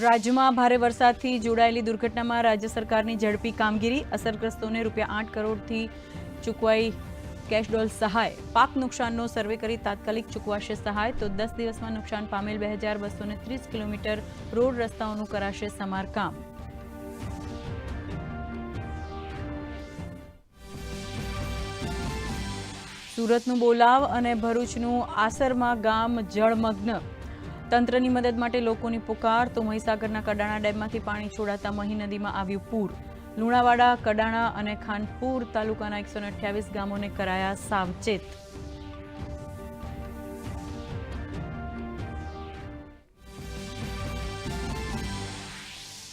રાજ્યમાં ભારે વરસાદથી જોડાયેલી દુર્ઘટનામાં રાજ્ય સરકારની ઝડપી કામગીરી, અસરગ્રસ્તોને ₹8 કરોડથી ચૂકવાઈ કેશડોલ સહાય, પાક નુકસાનનો સર્વે કરી તાત્કાલિક ચૂકવાશે સહાય, તો 10 દિવસમાં નુકસાન પામેલ 2230 કિલોમીટર રોડ રસ્તાઓનું કરાશે સમારકામ. સુરતનું બોલાવ અને ભરૂચનું આસરમાં ગામ જળમગ્ન. તંત્રની મદદ માટે લોકોની પુકાર, તો મહીસાગરના કડાણા ડેમમાંથી પાણી છોડાતા મહી નદીમાં આવ્યું પૂર. લુણાવાડા, કડાણા અને ખાનપુર તાલુકાના 128 ગામોને કરાયા સાવચેત.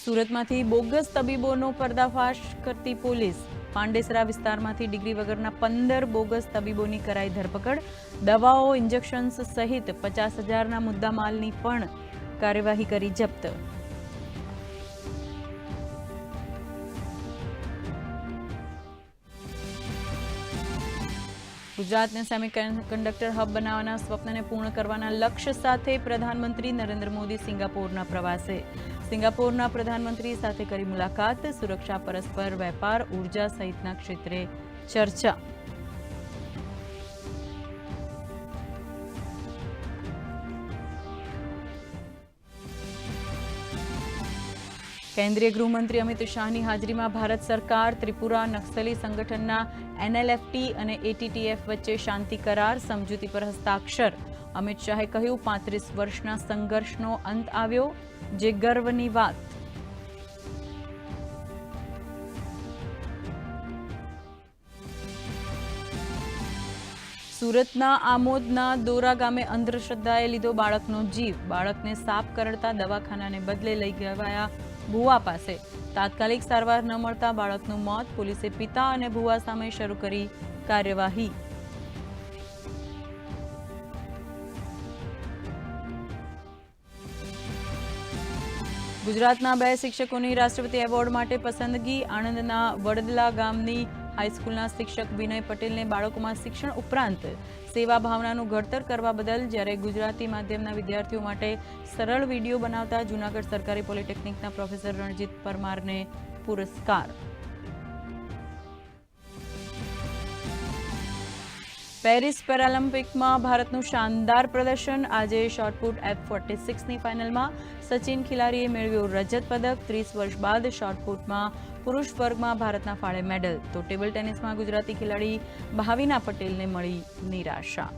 સુરતમાંથી બોગસ તબીબોનો પર્દાફાશ કરતી પોલીસ. પાંડેસરા વિસ્તારમાંથી ડિગ્રી વગરના 15 બોગસ તબીબોની કરાઈ ધરપકડ. દવાઓ, ઇન્જેક્શન્સ સહિત 50,000ના મુદ્દામાલની પણ કાર્યવાહી કરી જપ્ત. ગુજરાતને સેમિકન્ડક્ટર હબ બનાવવાના સ્વપ્નને પૂર્ણ કરવાના લક્ષ્ય સાથે પ્રધાનમંત્રી નરેન્દ્ર મોદી સિંગાપોરના પ્રવાસે. સિંગાપોરના પ્રધાનમંત્રી સાથે કરી મુલાકાત. સુરક્ષા, પરસ્પર વેપાર, ઉર્જા સહિતના ક્ષેત્રે ચર્ચા. કેન્દ્રીય ગૃહમંત્રી અમિત શાહની હાજરીમાં ભારત સરકાર ત્રિપુરા નક્સલી સંગઠનના NLFT અને ATTF વચ્ચે શાંતિ કરાર, સમજૂતી પર હસ્તાક્ષર. અમિત શાહે કહ્યું, 35 વર્ષના સંઘર્ષનો અંત આવ્યો, જે ગર્વની વાત. સુરતના આમોદના દોરા ગામે અંધશ્રદ્ધાએ લીધો બાળકનો જીવ. બાળકને સાપ કરડતા દવાખાનાને બદલે લઈ ગવાયા ભુવા પાસે. તાત્કાલિક સારવાર ન મળતા બાળકનું મોત. પોલીસે પિતા અને ભુવા સામે શરૂ કરી કાર્યવાહી. ગુજરાતના 2 શિક્ષકોની રાષ્ટ્રપતિ એવોર્ડ માટે પસંદગી. આણંદના વડદલા ગામની હાઈસ્કૂલના શિક્ષક વિનય પટેલને બાળકોમાં શિક્ષણ ઉપરાંત સેવા ભાવનાનું ઘડતર કરવા બદલ, જ્યારે ગુજરાતી માધ્યમના વિદ્યાર્થીઓ માટે સરળ વિડીયો બનાવતા જૂનાગઢ સરકારી પોલિટેકનિકના પ્રોફેસર રણજીત પરમારને પુરસ્કાર. પેરિસ પેરાલિમ્પિકમાં ભારતનું શાનદાર પ્રદર્શન. આજે શોર્ટપુટ F46ની ફાઇનલમાં સચિન ખિલારીએ મેળવ્યો રજત પદક. 30 વર્ષ બાદ શોર્ટપુટમાં પુરુષ વર્ગમાં ભારતના ફાળે મેડલ. તો ટેબલ ટેનિસમાં ગુજરાતી ખેલાડી ભાવિના પટેલને મળી નિરાશા.